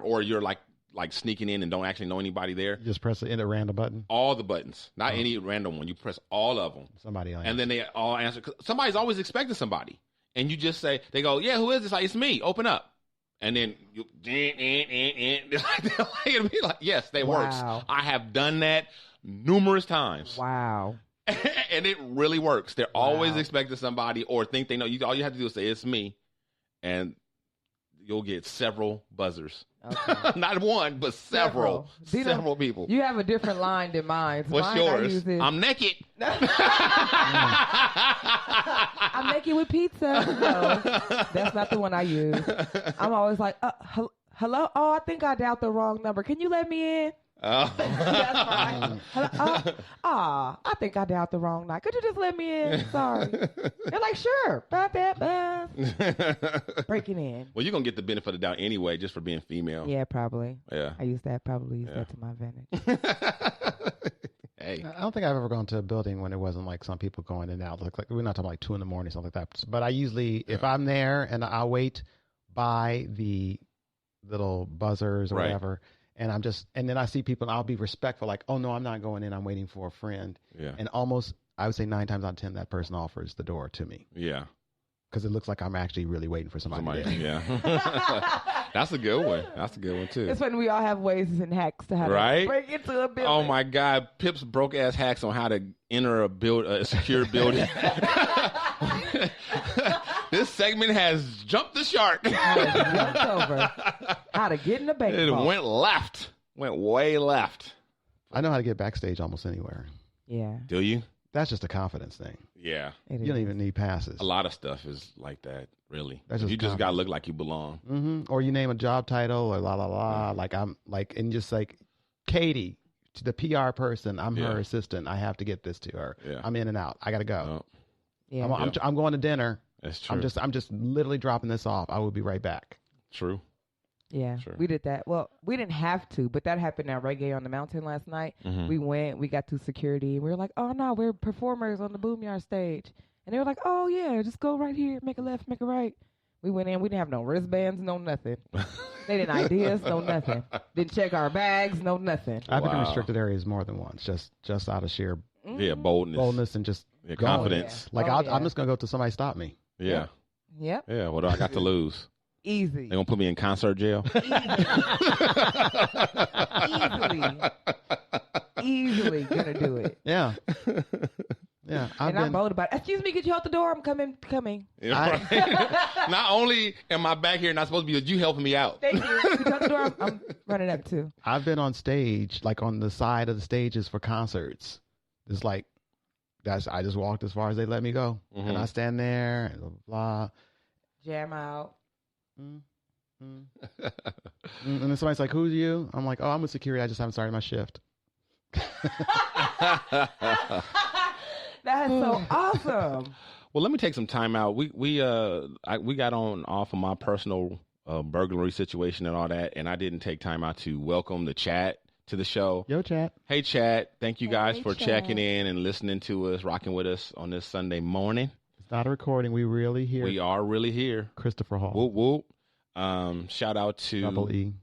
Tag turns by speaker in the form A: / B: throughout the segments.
A: or you're like sneaking in and don't actually know anybody there.
B: You just press the random button.
A: All the buttons, not any random one. You press all of them.
B: Somebody will answer.
A: And then they all answer. Somebody's always expecting somebody, and you just say, they go, yeah, who is this? Like, it's me. Open up. And then you, it'll be like, yes, that works. I have done that numerous times.
C: Wow.
A: And it really works. They're always expecting somebody or think they know you. All you have to do is say, it's me. And you'll get several buzzers. Okay. Not one, but several people.
C: You have a different line than mine.
A: What's yours? I'm naked.
C: I'm naked with pizza. No, that's not the one I use. I'm always like, hello? Oh, I think I dialed the wrong number. Can you let me in? Oh. That's mine. I think I dialed the wrong night. Could you just let me in? Sorry. They're like, sure. Breaking in.
A: Well, you're going to get the benefit of the doubt anyway, just for being female.
C: Yeah, probably.
A: Yeah.
C: I probably use that to my advantage.
A: Hey.
B: I don't think I've ever gone to a building when it wasn't like some people going in and out. Like we're not talking like 2 a.m, something like that. But I usually, if I'm there and I'll wait by the little buzzers or whatever, and and then I see people and I'll be respectful, like, oh no, I'm not going in. I'm waiting for a friend.
A: Yeah.
B: And almost, I would say 9 times out of 10, that person offers the door to me.
A: Yeah.
B: Because it looks like I'm actually really waiting for somebody.
A: Yeah. That's a good one. That's a good one, too.
C: It's when we all have ways and hacks to how to break into a building.
A: Oh, my God. Pip's broke-ass hacks on how to enter a secure building. This segment has jumped the shark.
C: Jumped over. How to get in the bank vault.
A: It went left. Went way left.
B: I know how to get backstage almost anywhere.
C: Yeah.
A: Do you?
B: That's just a confidence thing.
A: Yeah.
B: You don't even need passes.
A: A lot of stuff is like that, really.
B: You
A: just got to look like you belong.
B: Mm-hmm. Or you name a job title or la, la, la. Like and just like Katie, the PR person, I'm her assistant. I have to get this to her. Yeah. I'm in and out. I got to go. Yeah. I'm going to dinner.
A: That's true.
B: I'm just literally dropping this off. I will be right back.
A: True.
C: Yeah, sure. We did that. Well, we didn't have to, but that happened at Reggae on the Mountain last night. Mm-hmm. We went, we got to security, and we were like, oh, no, we're performers on the Boomyard stage. And they were like, oh, yeah, just go right here, make a left, make a right. We went in, we didn't have no wristbands, no nothing. They didn't IDs, no nothing. Didn't check our bags, no nothing.
B: I've been in restricted areas more than once, just out of sheer
A: boldness
B: and just
A: confidence.
B: Yeah. Like, I'm just going to go till somebody stop me.
A: Yeah.
C: Yep.
A: Yeah, what do I got to lose?
C: Easy.
A: They gonna put me in concert jail?
C: Easily gonna do it.
B: Yeah. Yeah.
C: I'm bold about it. Excuse me, could you hold the door? I'm coming.
A: Yeah, right. Not only am I back here not supposed to be, you helping me out.
C: Thank you. Could you hold the door? I'm running up too.
B: I've been on stage, like on the side of the stages for concerts. It's like I just walked as far as they let me go. Mm-hmm. And I stand there and blah.
C: Jam out.
B: And then somebody's like, who's you? I'm like, oh, I'm with security. I just haven't started my shift.
C: That's so awesome.
A: Well, let me take some time out. We got off of my personal burglary situation and all that, and I didn't take time out to welcome the chat to the show.
B: Yo, chat.
A: Hey, chat. Thank you guys for checking in and listening to us, rocking with us on this Sunday morning.
B: Not a recording. We really here.
A: We are really here.
B: Christopher Hall.
A: Whoop, whoop. Shout out to
B: Double E.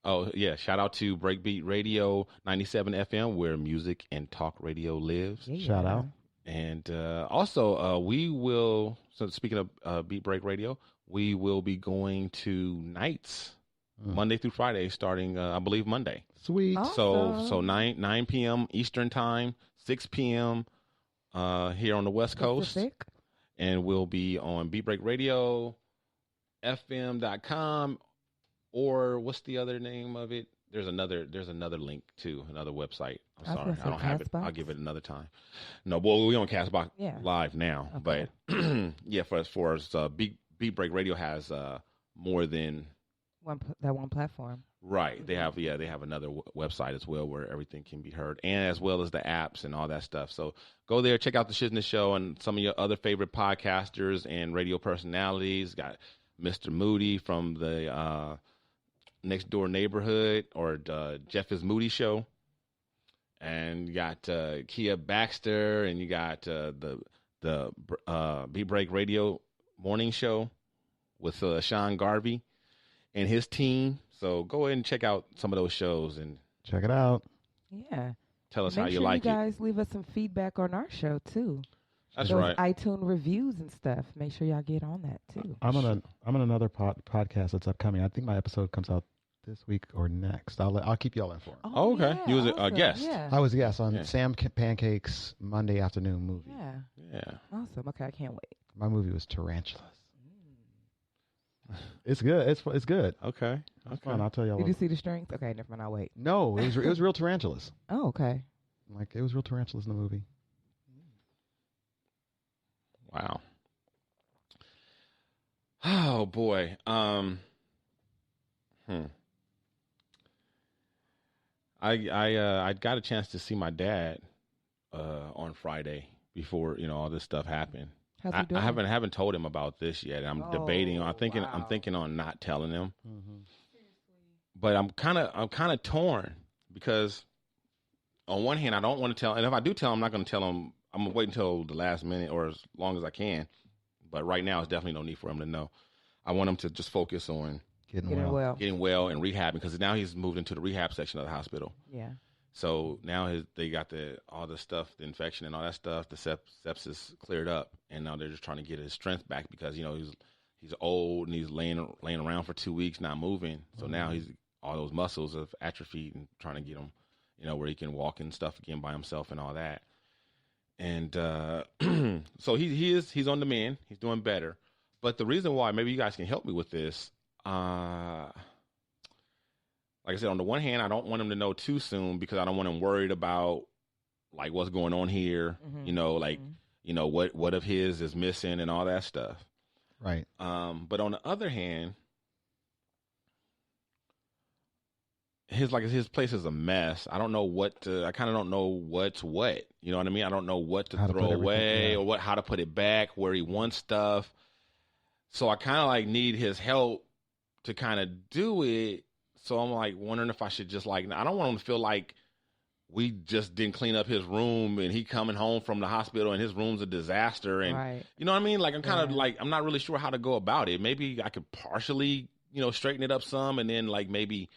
A: Oh, yeah. Shout out to Breakbeat Radio 97 FM, where music and talk radio lives.
B: Yeah. Shout out.
A: And also, we will, so speaking of Beat Break Radio, we will be going to nights, Monday through Friday, starting, I believe, Monday.
B: Sweet.
A: Awesome. So 9 p.m. Eastern Time, 6 p.m. Here on the West Coast. And we'll be on Beat Break Radio, FM.com, or what's the other name of it? There's another link to another website. I'm sorry, I don't have it. I'll give it another time. No, well, we're on Castbox Live now, but yeah, for us, Beat Break Radio has more than
C: one platform.
A: Right. They have another website as well where everything can be heard, and as well as the apps and all that stuff. So go there, check out the Shiznit Show and some of your other favorite podcasters and radio personalities. Got Mr. Moody from the Next Door Neighborhood, or Jeff is Moody Show. And you got Kia Baxter, and you got the Beat Break Radio Morning Show with Sean Garvey. and his team. So go ahead and check out some of those shows and
B: check it out.
C: Yeah.
A: Tell us how you like it.
C: Make sure you guys leave us some feedback on our show too.
A: That's
C: those
A: right.
C: iTunes reviews and stuff. Make sure y'all get on that too.
B: I'm on another podcast that's upcoming. I think my episode comes out this week or next. I'll keep y'all informed.
A: Oh, okay.
C: Yeah,
A: you was a
C: awesome.
A: guest.
C: Yeah.
B: I was a guest on Sam Pancake's Monday afternoon movie.
C: Yeah. Awesome. Okay, I can't wait.
B: My movie was Tarantulas. It's good. It's good.
A: Okay.
B: It's fun. I'll tell y'all.
C: Did you see the strings? Okay, never mind. I'll wait.
B: No, it was real tarantulas.
C: Oh, okay.
B: Like it was real tarantulas in the movie.
A: Wow. Oh boy. I got a chance to see my dad on Friday before all this stuff happened.
C: How's he doing?
A: I haven't told him about this yet. I'm debating. I'm thinking on not telling him.
B: Mm-hmm.
A: But I'm kind of torn because on one hand I don't want to tell, and if I do tell him, I'm not going to tell him. I'm gonna wait until the last minute or as long as I can. But right now, it's definitely no need for him to know. I want him to just focus on
B: getting
A: well and rehabbing, because now he's moved into the rehab section of the hospital.
C: Yeah.
A: So now they got all the stuff, the infection and all that stuff. The sepsis cleared up, and now they're just trying to get his strength back because he's old and he's laying around for 2 weeks not moving. So now all those muscles have atrophied and trying to get him, where he can walk and stuff again by himself and all that. And so he's on the mend. He's doing better. But the reason why, maybe you guys can help me with this. Like I said, on the one hand, I don't want him to know too soon because I don't want him worried about like what's going on here. Mm-hmm. What of his is missing and all that stuff.
B: Right.
A: But on the other hand, his place is a mess. I don't know I kind of don't know what's what. You know what I mean? I don't know what to throw away or how to put it back where he wants stuff. So I kind of like need his help to kind of do it. So I'm like wondering if I should just I don't want him to feel like we just didn't clean up his room and he coming home from the hospital and his room's a disaster. And you know what I mean? Like I'm kind of I'm not really sure how to go about it. Maybe I could partially, straighten it up some, and then maybe.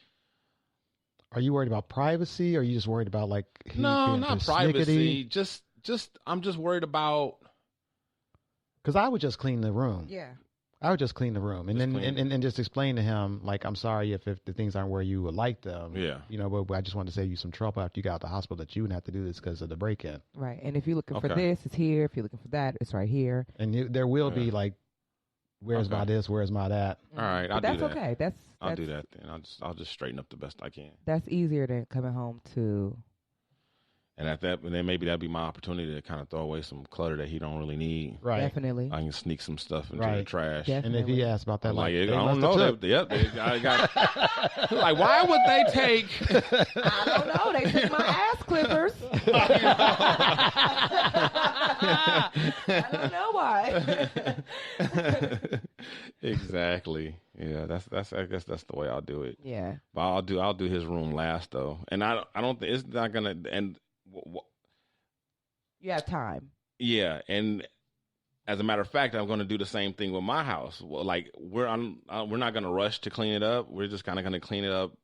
B: Are you worried about privacy, or are you just worried about
A: no, not privacy. Just I'm just worried about.
B: Because I would just clean the room.
C: Yeah.
B: I would just clean the room and just explain to him, I'm sorry if the things aren't where you would like them.
A: Yeah.
B: But I just wanted to save you some trouble after you got out the hospital that you wouldn't have to do this because of the break-in.
C: Right. And if you're looking for this, it's here. If you're looking for that, it's right here.
B: And there will be where's my this, where's my that.
A: All right, I'll
C: do
A: that.
C: That's okay.
A: I'll do that then. I'll just straighten up the best I can.
C: That's easier than coming home to.
A: And then maybe that'd be my opportunity to kind of throw away some clutter that he don't really need.
B: Right.
C: Definitely.
A: I can sneak some stuff into the trash.
C: Definitely.
B: And if he asks about that,
A: I don't know. I got why would they take?
C: I don't know. They took my ass clippers. I don't know why.
A: Exactly. Yeah, that's. I guess that's the way I'll do it.
C: Yeah.
A: But I'll do his room last though, and I don't think it's not gonna and.
C: You have time.
A: Yeah, and as a matter of fact, I'm going to do the same thing with my house. Well, we're not going to rush to clean it up. We're just kind of going to clean it up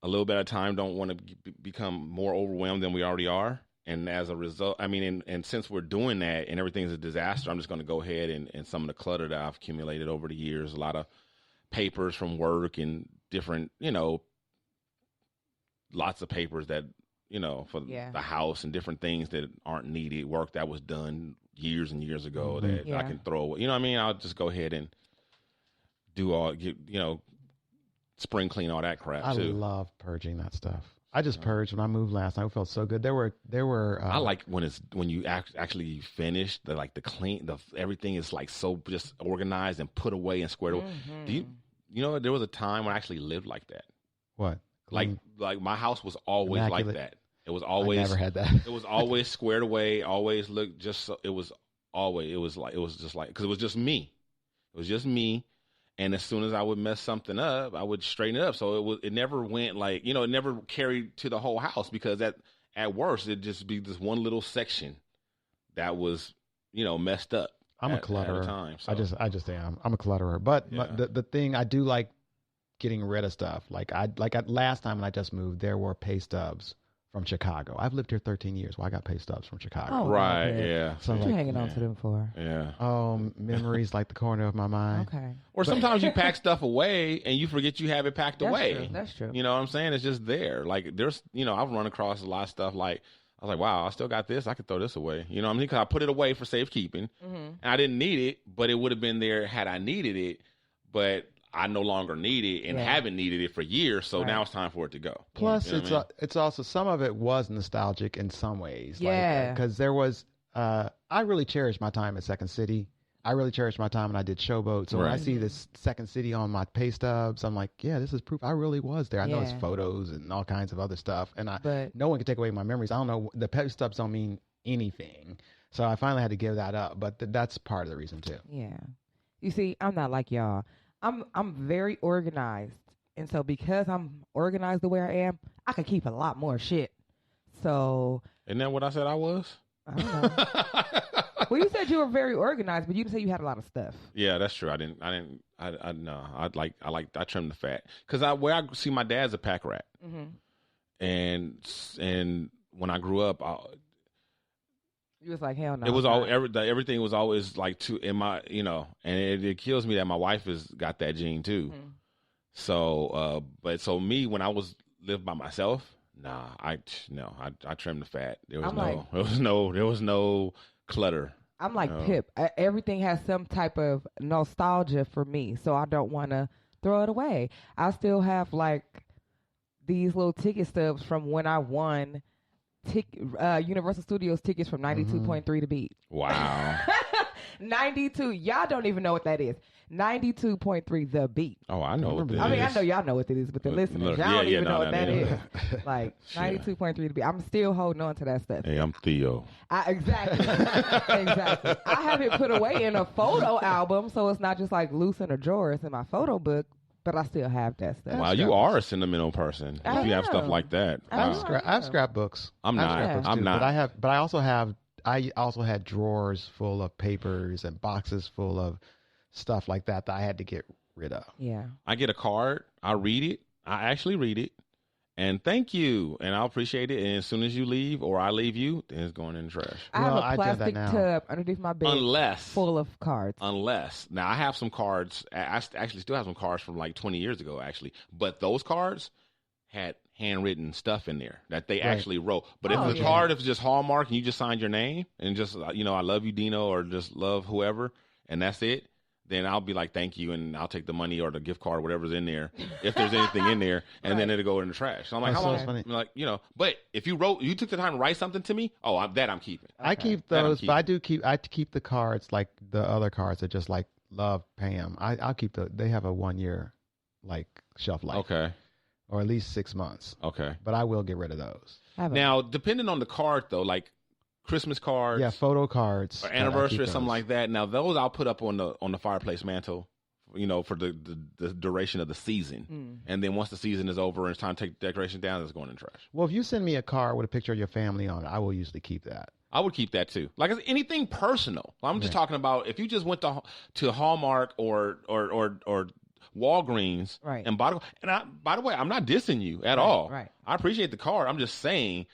A: a little bit at a time. Don't want to become more overwhelmed than we already are. And as a result, and since we're doing that and everything's a disaster, I'm just going to go ahead and some of the clutter that I've accumulated over the years, a lot of papers from work and different, lots of papers that. For the house and different things that aren't needed, work that was done years and years ago that I can throw away. You know what I mean? I'll just go ahead and do spring clean all that crap too.
B: I love purging that stuff. I just purged when I moved last night. It felt so good. There were. I
A: like when you actually finish the clean, everything is so just organized and put away and squared away. Do you there was a time when I actually lived like that.
B: What?
A: Like my house was always
B: immaculate.
A: Like that. It was always.
B: I never had that.
A: It was always squared away. Always looked just. So, it was just because it was just me. It was just me, and as soon as I would mess something up, I would straighten it up. So it never went it never carried to the whole house because at worst it'd just be this one little section that was messed up.
B: I'm a clutterer.
A: At a time, so.
B: I just am. I'm a clutterer. But the thing I do like getting rid of stuff. Last time when I just moved, there were pay stubs from Chicago. I've lived here 13 years. Well, I got pay stubs from Chicago.
C: Oh,
A: right,
C: okay.
A: yeah.
B: So
C: what you hanging on to them for?
A: Yeah.
B: Memories like the corner of my mind.
C: Okay.
A: Or sometimes you pack stuff away and you forget you have it packed away.
C: True. That's true.
A: You know what I'm saying? It's just there. Like there's, I've run across a lot of stuff like, I was like, wow, I still got this. I could throw this away. You know what I mean? Because I put it away for safekeeping. And I didn't need it, but it would have been there had I needed it. But I no longer need it and haven't needed it for years. So now it's time for it to go.
B: Plus, it's also, some of it was nostalgic in some ways.
C: Yeah.
B: Because there was, I really cherished my time at Second City. I really cherished my time when I did Showboat. So when I see this Second City on my pay stubs, I'm like, yeah, this is proof I really was there. I know it's photos and all kinds of other stuff. And no one can take away my memories. I don't know. The pay stubs don't mean anything. So I finally had to give that up. But that's part of the reason, too.
C: Yeah. You see, I'm not like y'all. I'm very organized. And so because I'm organized the way I am, I can keep a lot more shit. So.
A: Isn't that what I said I was?
C: I don't know. Well, you said you were very organized, but you didn't say you had a lot of stuff.
A: Yeah, that's true. I trimmed the fat because where I see my dad's a pack rat, and when I grew up,
C: you was like, hell no.
A: It was everything was always like too in my, and it kills me that my wife has got that gene too. So, so me when I lived by myself, I trimmed the fat. There was no clutter.
C: I'm like Pip. Everything has some type of nostalgia for me, so I don't want to throw it away. I still have like these little ticket stubs from when I won Universal Studios tickets from 92.3 The Beat.
A: Wow.
C: 92. Y'all don't even know what that is. 92.3 The Beat.
A: Oh, I know what that is.
C: I mean, I know y'all know what it is, but the listeners, y'all don't even know what that is. Like, 92.3 The Beat. I'm still holding on to that stuff.
A: Hey, I'm Theo.
C: Exactly. Exactly. I have it put away in a photo album, so it's not just like loose in a drawer. It's in my photo book, but I still have that stuff.
A: Wow, you are a sentimental person. If you have stuff like that.
B: I have scrapbooks.
A: I'm not.
B: But I also had drawers full of papers and boxes full of stuff like that I had to get rid of.
C: Yeah.
A: I get a card. I read it. I actually read it. And thank you. And I'll appreciate it. And as soon as you leave or I leave you, then it's going in the trash.
C: I have a plastic tub underneath my bed full of cards. Now, I have some cards. I actually still have some cards from like 20 years ago, actually. But those cards had handwritten stuff in there that they actually wrote. But if the card is just Hallmark and you just signed your name and just, I love you, Dino, or just love whoever, and that's it, then I'll be like, thank you, and I'll take the money or the gift card, whatever's in there, if there's anything in there, and then it'll go in the trash. So I'm like, how long? I'm like, but if you took the time to write something to me, I'm keeping.
B: Okay. I keep those, but I keep the cards like the other cards that just like love Pam. I'll keep they have a 1 year like shelf life.
A: Okay.
B: Or at least 6 months.
A: Okay.
B: But I will get rid of those.
A: Now, depending on the card though, like Christmas cards,
B: photo cards,
A: or anniversary or something like that. Now those I'll put up on the fireplace mantle, for the duration of the season. And then once the season is over and it's time to take the decorations down, it's going in the trash.
B: Well, if you send me a card with a picture of your family on it, I will usually keep that.
A: I would keep that too. Like anything personal. I'm just talking about if you just went to Hallmark or Walgreens,
C: right?
A: And by the way, I'm not dissing you at all.
C: Right.
A: I appreciate the card. I'm just saying.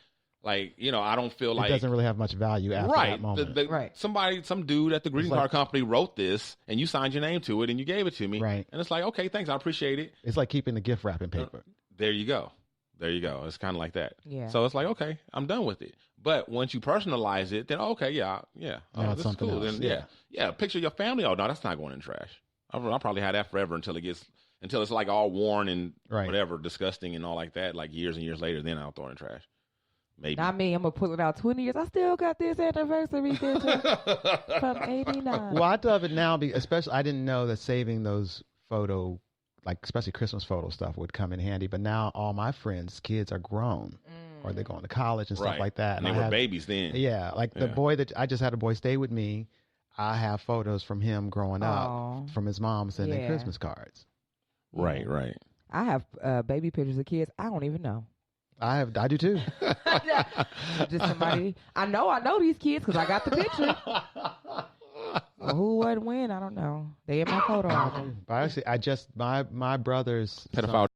A: Like, I don't feel like
B: it doesn't really have much value after that moment.
A: Some dude at the greeting card company wrote this and you signed your name to it and you gave it to me.
B: Right.
A: And it's like, okay, thanks. I appreciate it.
B: It's like keeping the gift wrapping paper.
A: There you go. It's kind of like that.
C: Yeah.
A: So it's like, okay, I'm done with it. But once you personalize it, then this is cool.
B: Else.
A: Then picture your family. Oh no, that's not going in trash. I'll probably have that forever until it's like all worn and whatever, disgusting and all like that. Like years and years later, then I'll throw it in trash. Maybe.
C: Not me. I'm going to pull it out 20 years. I still got this anniversary picture from 89.
B: Well, I love it now, especially I didn't know that saving those photo, like especially Christmas photo stuff would come in handy. But now all my friends' kids are grown or they're going to college and stuff like that.
A: And they were babies then.
B: Yeah. Like the boy I just had a boy stay with me. I have photos from him growing up from his mom sending Christmas cards.
A: Right.
C: I have baby pictures of kids I don't even know.
B: I do too.
C: Just somebody. I know these kids because I got the picture. Well, who would win? I don't know. They in my photo album.
B: But actually, my brother's
A: pedophile